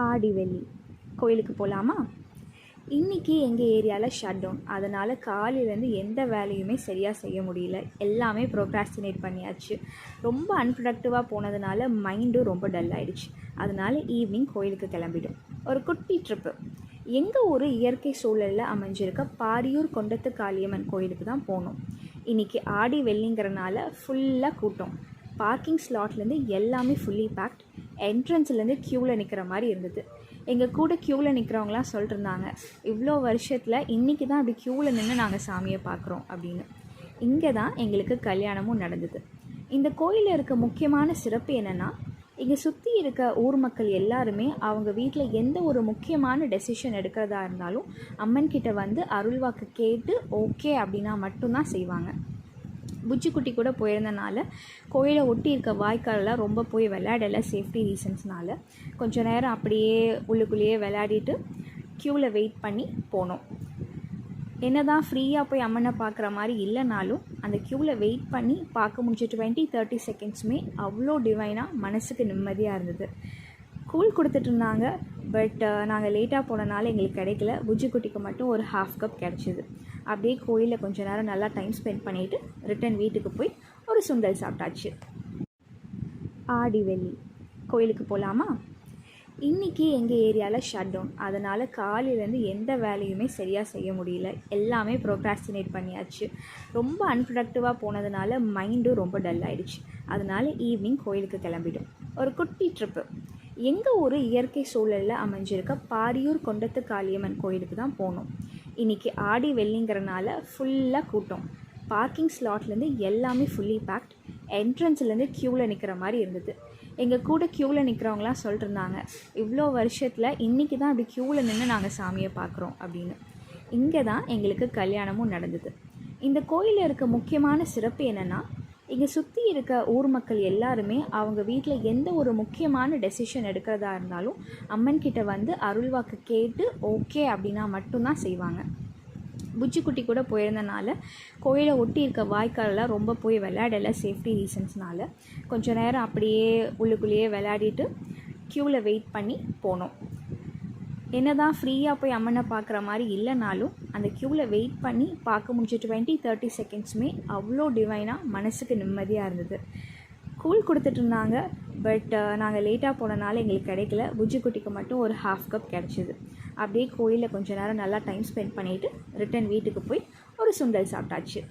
ஆடி வெள்ளி கோயிலுக்கு போகலாமா? இன்றைக்கி எங்கள் ஏரியாவில் ஷட் டவுன். அதனால் காலையிலேருந்து எந்த வேலையுமே சரியாக செய்ய முடியல. எல்லாமே ப்ரோக்ராஸ்டினேட் பண்ணியாச்சு. ரொம்ப அன்ப்ரொடக்டிவாக போனதுனால மைண்டும் ரொம்ப டல் ஆகிடுச்சு. அதனால் ஈவினிங் கோயிலுக்கு கிளம்பிடும். ஒரு குட்டி ட்ரிப்பு. எங்கள் ஊர் இயற்கை சூழலில் அமைஞ்சிருக்க பாரியூர் கொண்டத்து காளியம்மன் கோயிலுக்கு தான் போனோம். இன்றைக்கி ஆடி வெள்ளிங்கிறனால ஃபுல்லாக கூட்டம். பார்க்கிங் ஸ்லாட்லேருந்து எல்லாமே ஃபுல்லி பேக்ட். என்ட்ரன்ஸ்லேருந்து க்யூவில் நிற்கிற மாதிரி இருந்தது. எங்கள் கூட க்யூவில் நிற்கிறவங்களாம் சொல்லிட்டுருந்தாங்க, இவ்வளோ வருஷத்தில் இன்றைக்கி தான் அப்படி க்யூவில் நின்று நாங்கள் சாமியை பார்க்குறோம் அப்படின்னு. இங்கே தான் எங்களுக்கு கல்யாணமும் நடந்தது. இந்த கோயிலில் இருக்க முக்கியமான சிறப்பு என்னென்னா, இங்கே சுற்றி இருக்க ஊர் மக்கள் எல்லாருமே அவங்க வீட்டில் எந்த ஒரு முக்கியமான டெசிஷன் எடுக்கிறதா இருந்தாலும் அம்மன் கிட்ட வந்து அருள்வாக்கு கேட்டு ஓகே அப்படின்னா மட்டும்தான் செய்வாங்க. புஜ்ஜிக்குட்டி கூட போயிருந்தனால கோயிலை ஒட்டி இருக்க வாய்க்காலெலாம் ரொம்ப போய் விளையாடலை, சேஃப்டி ரீசன்ஸ்னால். கொஞ்சம் நேரம் அப்படியே உள்ளுக்குள்ளேயே விளையாடிட்டு க்யூவில் வெயிட் பண்ணி போனோம். என்ன தான் ஃப்ரீயாக போய் அம்மனை பார்க்குற மாதிரி இல்லைனாலும் அந்த க்யூவில் வெயிட் பண்ணி பார்க்க முடிஞ்ச 20-30 செகண்ட்ஸுமே அவ்வளோ டிவைனாக மனசுக்கு நிம்மதியாக இருந்தது. கூழ் கொடுத்துட்டு இருந்தாங்க. பட் நாங்கள் லேட்டாக போனனால எங்களுக்கு கிடைக்கல. புஜ்ஜிக்குட்டிக்கு மட்டும் ஒரு 1/2 கப் கிடச்சிது. அப்படியே கோயிலில் கொஞ்சம் நேரம் நல்லா டைம் ஸ்பெண்ட் பண்ணிவிட்டு ரிட்டன் வீட்டுக்கு போய் ஒரு சுண்டல் சாப்பிட்டாச்சு. ஆடி வெள்ளி கோயிலுக்கு போகலாமா? இன்றைக்கி எங்கள் ஏரியாவில் ஷட் டவுன். அதனால் காலையிலேருந்து எந்த வேலையுமே சரியாக செய்ய முடியல. எல்லாமே ப்ரோக்ராஸ்டினேட் பண்ணியாச்சு. ரொம்ப அன்ப்ரொடக்டிவாக போனதுனால மைண்டும் ரொம்ப டல் ஆகிடுச்சு. அதனால் ஈவினிங் கோயிலுக்கு கிளம்பிடும். ஒரு குட்டி ட்ரிப்பு. எங்கள் ஊர் இயற்கை சூழலில் அமைஞ்சிருக்க பாரியூர் கொண்டத்து காளியம்மன் கோயிலுக்கு தான் போனோம். இன்றைக்கி ஆடி வெள்ளிங்கிறனால ஃபுல்லாக கூட்டம். பார்க்கிங் ஸ்லாட்லேருந்து எல்லாமே ஃபுல்லி பேக்ட். என்ட்ரன்ஸ்லேருந்து க்யூவில் நிற்கிற மாதிரி இருந்தது. எங்கள் கூட க்யூவில் நிற்கிறவங்களாம் சொல்லிட்டுருந்தாங்க, இவ்வளோ வருஷத்தில் இன்றைக்கி தான் அப்படி க்யூவில் நின்று நாங்கள் சாமியை பார்க்குறோம் அப்படின்னு. இங்கே தான் எங்களுக்கு கல்யாணமும் நடந்தது. இந்த கோயிலில் இருக்க முக்கியமான சிறப்பு என்னென்னா, இங்கே சுற்றி இருக்க ஊர் மக்கள் எல்லாருமே அவங்க வீட்டில் எந்த ஒரு முக்கியமான டெசிஷன் எடுக்கிறதா இருந்தாலும் அம்மன் கிட்ட வந்து அருள்வாக்கு கேட்டு ஓகே அப்படின்னா மட்டும்தான் செய்வாங்க. புஜ்ஜிக்குட்டி கூட போயிருந்தனால கோயிலை ஒட்டி இருக்க வாய்க்காலெலாம் ரொம்ப போய் விளையாடலை, சேஃப்டி ரீசன்ஸ்னால். கொஞ்சம் நேரம் அப்படியே உள்ளுக்குள்ளேயே விளையாடிட்டு க்யூவில் வெயிட் பண்ணி போனோம். என்ன தான் ஃப்ரீயாக போய் அம்மனை பார்க்குற மாதிரி இல்லைனாலும் அந்த க்யூவில் வெயிட் பண்ணி பார்க்க முடிஞ்ச 20-30 செகண்ட்ஸுமே அவ்வளோ டிவைனாக மனசுக்கு நிம்மதியாக இருந்தது. கூழ் கொடுத்துட்டு இருந்தாங்க. பட் நாங்கள் லேட்டாக போனனால எங்களுக்கு கிடைக்கல. புஜ்ஜிக்குட்டிக்கு மட்டும் ஒரு 1/2 கப் கிடச்சிது. அப்படியே கோயிலில் கொஞ்சம் நேரம் நல்லா டைம் ஸ்பெண்ட் பண்ணிவிட்டு ரிட்டன் வீட்டுக்கு போய் ஒரு சுண்டல் சாப்பிட்டாச்சு.